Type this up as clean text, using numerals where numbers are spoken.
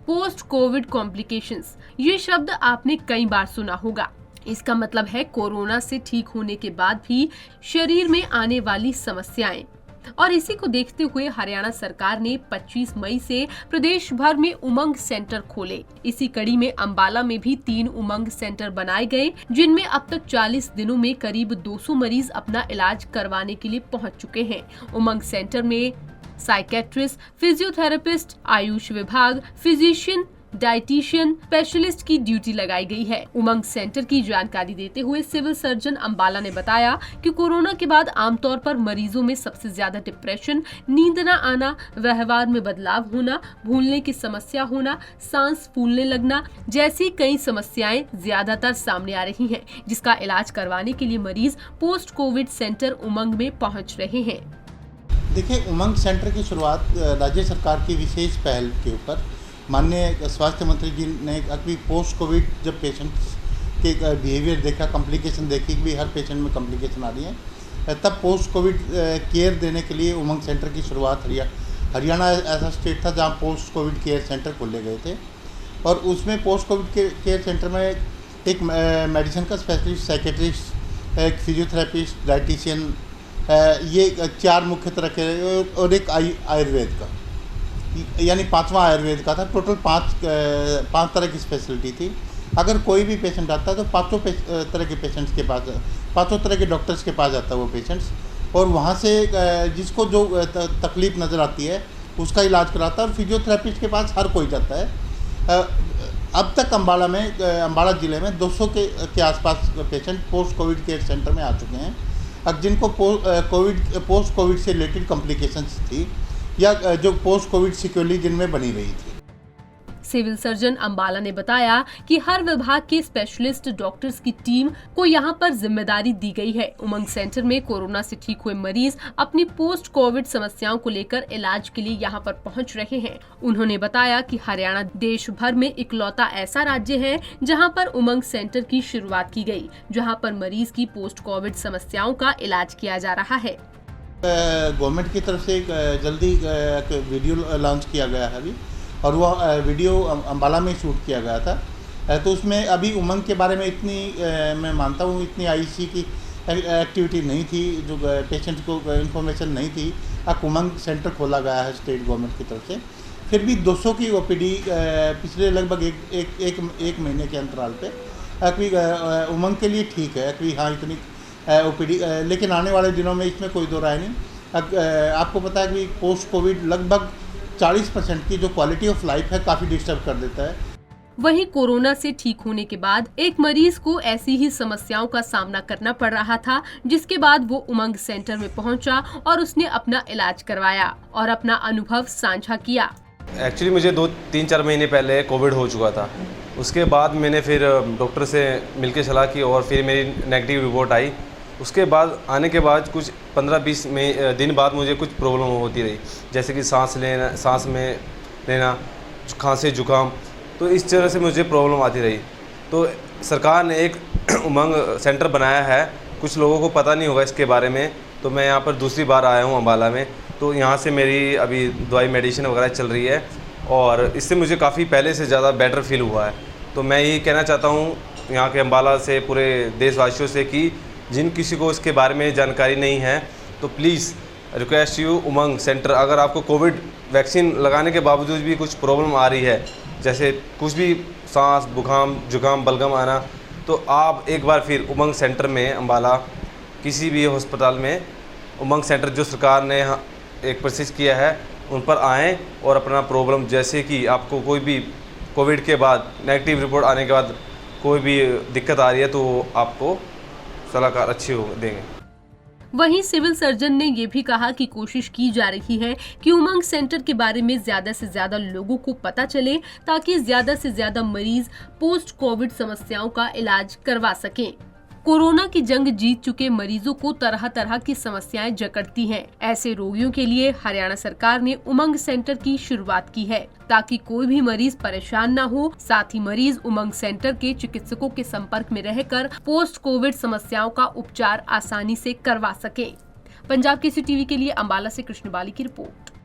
Post Covid complications. ये शब्द आपने कई बार सुना होगा। इसका मतलब है कोरोना से ठीक होने के बाद भी शरीर में आने वाली समस्याएं। और इसी को देखते हुए हरियाणा सरकार ने 25 मई से प्रदेश भर में उमंग सेंटर खोले। इसी कड़ी में अंबाला में भी 3 उमंग सेंटर बनाए गए, जिनमें अब तक 40 दिनों में करीब 200 मरीज अपना इलाज करवाने के लिए पहुंच चुके हैं। उमंग सेंटर में साइकेट्रिस्ट, फिजियोथेरेपिस्ट, आयुष विभाग, फिजिशियन, डाइटिशियन, स्पेशलिस्ट की ड्यूटी लगाई गई है। उमंग सेंटर की जानकारी देते हुए सिविल सर्जन अंबाला ने बताया कि कोरोना के बाद आमतौर पर मरीजों में सबसे ज्यादा डिप्रेशन, नींद न आना, व्यवहार में बदलाव होना, भूलने की समस्या होना, सांस फूलने लगना जैसी कई समस्याएं ज्यादातर सामने आ रही हैं, जिसका इलाज करवाने के लिए मरीज पोस्ट कोविड सेंटर उमंग में पहुँच रहे हैं। देखिए, उमंग सेंटर की शुरुआत राज्य सरकार की विशेष पहल के ऊपर माननीय स्वास्थ्य मंत्री जी ने अभी पोस्ट कोविड जब पेशेंट्स के बिहेवियर देखा, कॉम्प्लिकेशन देखी कि हर पेशेंट में कॉम्प्लिकेशन आ रही है, तब पोस्ट कोविड केयर देने के लिए उमंग सेंटर की शुरुआत हरियाणा ऐसा स्टेट था जहां पोस्ट कोविड केयर सेंटर खोले गए थे। और उसमें पोस्ट कोविड केयर सेंटर में एक मेडिसिन का स्पेशलिस्ट, साइकेट्रिस्ट, एक फिजियोथेरेपिस्ट, डाइटिशियन, ये 4 मुख्य तरह के, और एक आयुर्वेद का, यानी 5वां आयुर्वेद का था। टोटल 5 तरह की स्पेशलिटी थी। अगर कोई भी पेशेंट आता है तो 5 तरह के पेशेंट्स के पास, 5 तरह के डॉक्टर्स के पास जाता है वो पेशेंट्स, और वहाँ से जिसको जो तकलीफ नज़र आती है उसका इलाज कराता है। और फिजियोथेरेपिस्ट के पास हर कोई जाता है। अब तक अम्बाला ज़िले में 200 के आसपास patient post Covid care centre में आ चुके हैं, अब जिनको पोस्ट कोविड से रिलेटेड कॉम्प्लिकेशंस थी या जो पोस्ट कोविड सिक्योरिटी जिनमें बनी रही थी। सिविल सर्जन अंबाला ने बताया कि हर विभाग के स्पेशलिस्ट डॉक्टर्स की टीम को यहां पर जिम्मेदारी दी गई है। उमंग सेंटर में कोरोना से ठीक हुए मरीज अपनी पोस्ट कोविड समस्याओं को लेकर इलाज के लिए यहां पर पहुंच रहे हैं। उन्होंने बताया कि हरियाणा देश भर में इकलौता ऐसा राज्य है जहां पर उमंग सेंटर की शुरुआत की गई, जहां पर मरीज की पोस्ट कोविड समस्याओं का इलाज किया जा रहा है। गवर्नमेंट की तरफ से जल्दी एक वीडियो लॉन्च किया गया है अभी, और वह वीडियो अंबाला में शूट किया गया था। तो उसमें अभी उमंग के बारे में इतनी मैं मानता हूँ इतनी आईसी की एक्टिविटी नहीं थी, जो पेशेंट को इन्फॉर्मेशन नहीं थी। अब उमंग सेंटर खोला गया है स्टेट गवर्नमेंट की तरफ से। फिर भी 200 की ओपीडी पिछले लगभग एक महीने के अंतराल पे अभी उमंग के लिए ठीक है। अभी हाँ, इतनी ओपीडी, लेकिन आने वाले दिनों में इसमें कोई दो राय नहीं। आपको पता है कि पोस्ट कोविड लगभग 40% की जो क्वालिटी ऑफ लाइफ है काफ़ी डिस्टर्ब कर देता है। वहीं कोरोना से ठीक होने के बाद एक मरीज को ऐसी ही समस्याओं का सामना करना पड़ रहा था, जिसके बाद वो उमंग सेंटर में पहुंचा और उसने अपना इलाज करवाया और अपना अनुभव साझा किया। एक्चुअली मुझे 2-3-4 महीने पहले कोविड हो चुका था। उसके बाद मैंने फिर डॉक्टर से मिलकर सलाह की और फिर मेरी नेगेटिव रिपोर्ट आई। उसके बाद आने के बाद कुछ 15-20 दिन बाद मुझे कुछ प्रॉब्लम होती रही, जैसे कि सांस में लेना, खांसी, जुकाम, तो इस तरह से मुझे प्रॉब्लम आती रही। तो सरकार ने एक उमंग सेंटर बनाया है, कुछ लोगों को पता नहीं होगा इसके बारे में। तो मैं यहाँ पर दूसरी बार आया हूँ अंबाला में, तो यहाँ से मेरी अभी दवाई मेडिसिन वगैरह चल रही है और इससे मुझे काफ़ी पहले से ज़्यादा बेटर फील हुआ है। तो मैं यही कहना चाहता हूँ यहाँ के अंबाला से, पूरे देशवासियों से, कि जिन किसी को इसके बारे में जानकारी नहीं है तो please request you, Umang centre, अगर आपको कोविड वैक्सीन लगाने के बावजूद भी कुछ प्रॉब्लम आ रही है, जैसे कुछ भी सांस, बुखार, जुकाम, बलगम आना, तो आप एक बार फिर उमंग सेंटर में अंबाला किसी भी अस्पताल में उमंग सेंटर जो सरकार ने एक प्रोसेस किया है उन पर आएँ और अपना प्रॉब्लम, जैसे कि आपको कोई भी कोविड के बाद नेगेटिव रिपोर्ट आने के बाद कोई भी दिक्कत आ रही है तो आपको सलाहकार अच्छी हो देंगे। वहीं सिविल सर्जन ने ये भी कहा कि कोशिश की जा रही है कि उमंग सेंटर के बारे में ज्यादा से ज्यादा लोगों को पता चले, ताकि ज्यादा से ज्यादा मरीज पोस्ट कोविड समस्याओं का इलाज करवा सकें। कोरोना की जंग जीत चुके मरीजों को तरह तरह की समस्याएं जकड़ती हैं। ऐसे रोगियों के लिए हरियाणा सरकार ने उमंग सेंटर की शुरुआत की है, ताकि कोई भी मरीज परेशान न हो। साथ ही मरीज उमंग सेंटर के चिकित्सकों के संपर्क में रहकर पोस्ट कोविड समस्याओं का उपचार आसानी से करवा सके। पंजाब केसरी टीवी के लिए अंबाला से कृष्ण बाली की रिपोर्ट।